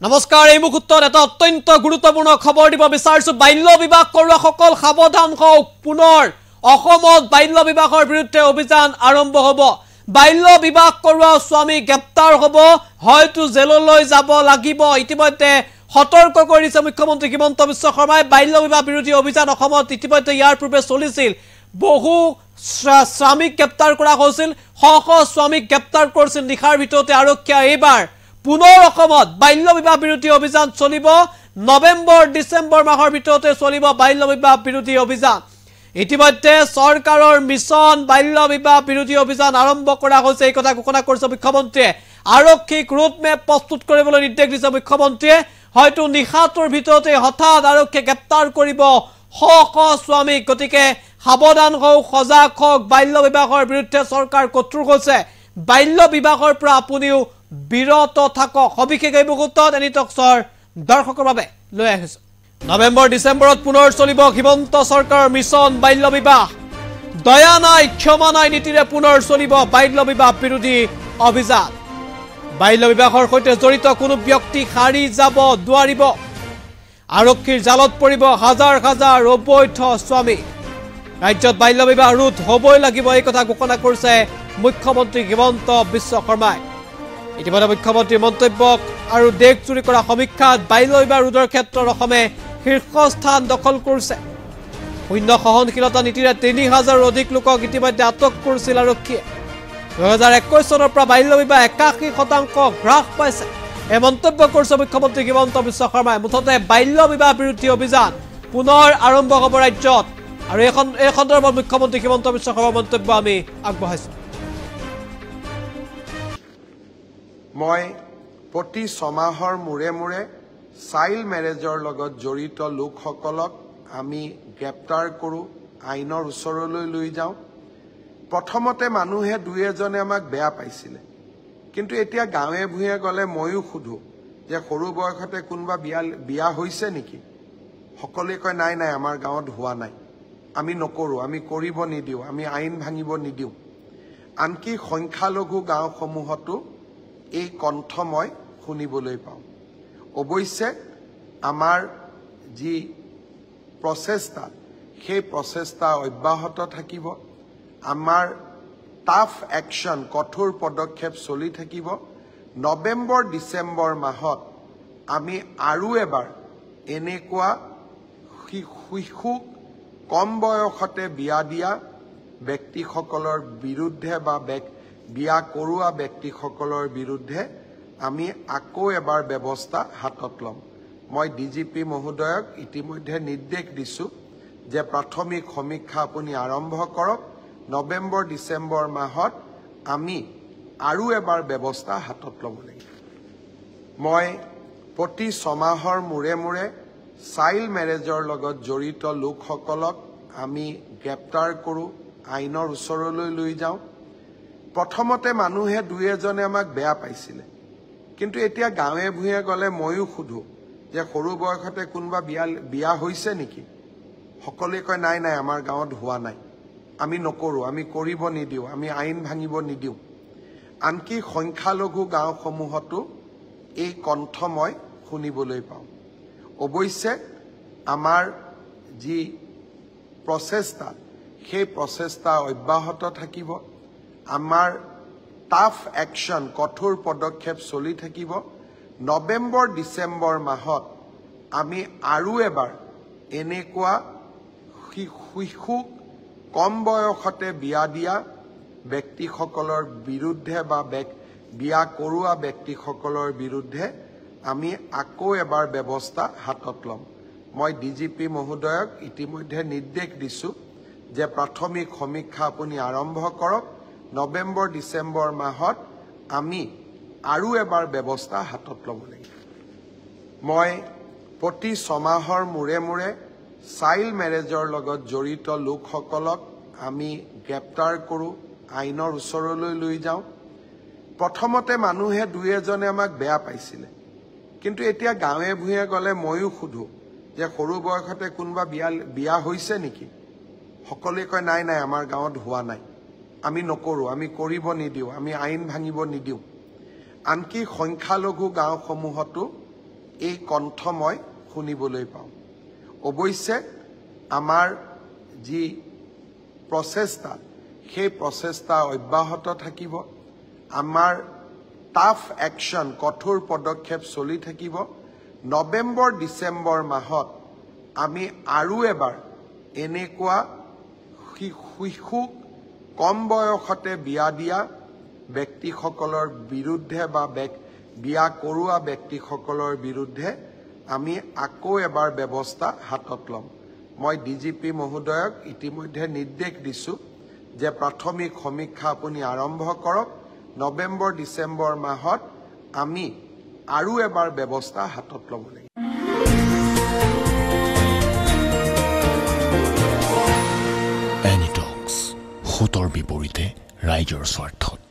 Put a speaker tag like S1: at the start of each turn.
S1: নমস্কাৰ এই মুহূৰ্তত এটা অত্যন্ত গুৰুত্বপূৰ্ণ খবৰ দিব বিচাৰিছো বাল্য বিবাহ কৰোৱা সকল সাৱধান হওক পুনৰ অসমত বাল্য বিবাহৰ বিৰুদ্ধে অভিযান আৰম্ভ হ'ব বাল্য বিবাহ কৰোৱা স্বামী গ্ৰেপ্তাৰ হ'ব হয়তো জেললৈ যাব লাগিব ইতিমধ্যে সতৰ্ক কৰিছে মুখ্যমন্ত্ৰী হিমন্ত বিশ্ব শৰ্মাই বাল্য বিবাহ বিৰোধী অভিযান অসমত ইতিমধ্যে ইয়াৰ পূৰ্বে চলিছিল বহু স্বামী গ্ৰেপ্তাৰ কৰা হৈছিল শ স্বামী গ্ৰেপ্তাৰ কৰিছিল নিখাৰ ভিতৰতে আৰক্ষীয়ে এইবাৰ পুনৰ অসমত বাল্য বিবাহ বিৰোধী অভিযান চলিব নৱেম্বৰ ডিসেম্বৰ মাহৰ ভিতৰতে চলিব বাল্য বিবাহ বিৰোধী অভিযান ইতিমধ্যে চৰকাৰৰ মিছন বাল্য বিবাহ বিৰোধী অভিযান আৰম্ভ কৰা হৈছে এই কথা ঘোষণা কৰিছে মুখ্যমন্ত্ৰীয়ে আৰক্ষীক ৰোড মেপ প্ৰস্তুত কৰিবলৈ নিৰ্দেশ দিছে মুখ্যমন্ত্ৰীয়ে হয়তো নিখাতৰ ভিতৰতে হঠাৎ আৰক্ষীয়ে গ্ৰেপ্তাৰ কৰিব শ স্বামী গতিকে সাৱধান হওক সজাগ হওক বাল্য বিবাহৰ বিৰুদ্ধে চৰকাৰ কঠোৰ হৈছে বাল্য বিবাহৰ পৰা আপুনিও বিৰত থাকক সবিশেষ এই মুহূৰ্তত এনি টক্সৰ দৰ্শকৰ বাবে লৈ আহিছো নৱেম্বৰ ডিসেম্বৰত পুনৰ চলিব হিমন্ত চৰকাৰৰ মিছন বাল্য বিবাহ দয়া নাই ক্ষমা নাই নীতিৰে পুনৰ চলিব বাল্য বিবাহ বিৰোধী অভিযান বাল্য বিবাহৰ সৈতে জড়িত কোনো ব্যক্তি হাৰি যাব নোৱাৰিব আৰক্ষীৰ জালত পৰিব হাজাৰ হাজাৰ অবৈধ স্বামী ৰাজ্যত বাল্য বিবাহ ৰোধ হ'বই লাগিব এই কথা ঘোষণা কৰিছে মুখ্যমন্ত্ৰী হিমন্ত বিশ্ব শৰ্মাই ইতিমধ্যে মুখ্যমন্ত্ৰীৰ মন্তব্যক আৰু দেশজুৰি কৰা সমীক্ষাত বাল্য বিবাহ ৰোধৰ ক্ষেত্ৰত অসমে শীৰ্ষস্থান দখল কৰিছে শূন্য সহনশীলতা নীতিৰে ৩০০০ৰ অধিক লোকক ইতিমধ্যে আটক কৰিছিল আৰক্ষীয়ে ২০২১ চনৰ পৰা বাল্য বিবাহ ৮১% হ্ৰাস পাইছে এই মন্তব্য কৰিছে মুখ্যমন্ত্ৰী হিমন্ত বিশ্ব শৰ্মাই মুঠতে বাল্য বিবাহ বিৰোধী অভিযান পুনৰ আৰম্ভ হ'ব ৰাজ্যত আৰু এই সন্দৰ্ভত মুখ্যমন্ত্ৰী হিমন্ত বিশ্ব শৰ্মাৰ মন্তব্য আমি আগবঢ়াইছো
S2: মই প্ৰতি ছমাহৰ মূৰে মূৰে চাইল্ড মেৰেজৰ লগত জড়িত লোকসকলক আমি গ্ৰেপ্তাৰ কৰোঁ আইনৰ ওচৰলৈ লৈ যাওঁ প্ৰথমতে মানুহে দুই এজনে আমাক বেয়া পাইছিলে কিন্তু এতিয়া গাঁৱে ভূঞে গ'লে ময়ো সুধো যে সৰু বয়সতে কোনোবা বিয়া হৈছে নেকি সকলোৱে কয় নাই নাই আমাৰ গাঁৱত হোৱা নাই আমি নকৰোঁ আমি কৰিব নিদিওঁ আমি আইন ভাঙিব নিদিওঁ আনকি সংখ্যালঘু গাঁওসমূহতো এই কণ্ঠ মই শুনিবলৈ পাওঁ অৱশ্যে আমাৰ যি প্ৰচেষ্টা সেই প্ৰচেষ্টা অব্যাহত থাকিব আমাৰ টাফ একশ্যন কঠোৰ পদক্ষেপ চলি থাকিব নৱেম্বৰ ডিসেম্বৰ মাহত আমি আৰু এবাৰ এনেকুৱা শিশু কম বয়সতে বিয়া দিয়া ব্যক্তিসকলৰ বিৰুদ্ধে বা বিয়া কৰোৱা ব্যক্তিসকলৰ বিৰুদ্ধে আমি আকৌ এবাৰ ব্যৱস্থা হাতত ল'ম মই ডিজিপি মহোদয়ক ইতিমধ্যে নিৰ্দেশ দিছোঁ যে প্ৰাথমিক সমীক্ষা আপুনি আৰম্ভ কৰক নৱেম্বৰ ডিসেম্বৰ মাহত আমি আৰু এবাৰ ব্যৱস্থা হাতত ল'ব লাগিব মই প্ৰতি ছমাহৰ মূৰে মূৰে চাইল্ড মেৰেজৰ লগত জড়িত লোকসকলক আমি গ্ৰেপ্তাৰ কৰোঁ আইনৰ ওচৰলৈ লৈ যাওঁ প্ৰথমতে মানুহে দুই এজনে আমাক বেয়া পাইছিলে কিন্তু এতিয়া গাঁৱে ভূঞে গ'লে ময়ো সুধো যে সৰু বয়সতে কোনোবা বিয়া হৈছে নেকি সকলোৱে কয় নাই নাই আমাৰ গাঁৱত হোৱা নাই আমি নকৰোঁ আমি কৰিব নিদিওঁ আমি আইন ভাঙিব নিদিওঁ আনকি সংখ্যালঘু গাঁওসমূহতো এই কণ্ঠ মই শুনিবলৈ পাওঁ অৱশ্যে আমাৰ যি প্ৰচেষ্টা সেই প্ৰচেষ্টা অব্যাহত থাকিব আমাৰ টাফ একশ্যন কঠোৰ পদক্ষেপ চলি থাকিব নৱেম্বৰ ডিসেম্বৰ মাহত আমি আৰু এবাৰ এনেকুৱা শিশু কম বয়সতে বিয়া দিয়া ব্যক্তিসকলৰ বিৰুদ্ধে বা বিয়া কৰোৱা ব্যক্তিসকলৰ বিৰুদ্ধে আমি আকৌ এবাৰ ব্যৱস্থা হাতত ল'ম মই ডিজিপি মহোদয়ক ইতিমধ্যে নিৰ্দেশ দিছোঁ যে প্ৰাথমিক সমীক্ষা আপুনি আৰম্ভ কৰক নৱেম্বৰ ডিসেম্বৰ মাহত আমি আৰু এবাৰ ব্যৱস্থা হাতত ল'ব লাগিব মই প্ৰতি ছমাহৰ মূৰে মূৰে চাইল্ড মেৰেজৰ লগত জড়িত লোকসকলক আমি গ্ৰেপ্তাৰ কৰোঁ আইনৰ ওচৰলৈ লৈ যাওঁ প্ৰথমতে মানুহে দুই এজনে আমাক বেয়া পাইছিলে কিন্তু এতিয়া গাঁৱে ভূঞে গ'লে ময়ো সুধো যে সৰু বয়সতে কোনোবা বিয়া হৈছে নেকি সকলোৱে কয় নাই নাই আমাৰ গাঁৱত হোৱা নাই আমি নকৰোঁ আমি কৰিব নিদিওঁ আমি আইন ভাঙিব নিদিওঁ আনকি সংখ্যালঘু গাঁওসমূহতো এই কণ্ঠ মই শুনিবলৈ পাওঁ অৱশ্যে আমাৰ যি প্ৰচেষ্টা সেই প্ৰচেষ্টা অব্যাহত থাকিব আমাৰ টাফ একশ্যন কঠোৰ পদক্ষেপ চলি থাকিব নৱেম্বৰ ডিচেম্বৰ মাহত আমি আৰু এবাৰ এনেকুৱা শিশু কম বয়সতে বিয়া দিয়া ব্যক্তিসকলৰ বিৰুদ্ধে বা বিয়া কৰোৱা ব্যক্তিসকলৰ বিৰুদ্ধে আমি আকৌ এবাৰ ব্যৱস্থা হাতত ল'ম মই ডিজিপি মহোদয়ক ইতিমধ্যে নিৰ্দেশ দিছোঁ যে প্ৰাথমিক সমীক্ষা আপুনি আৰম্ভ কৰক নৱেম্বৰ ডিচেম্বৰ মাহত আমি আৰু এবাৰ ব্যৱস্থা হাতত ল'ব লাগিব
S3: এনিটক্স সতৰ বিপৰীতে ৰাইজৰ স্বাৰ্থত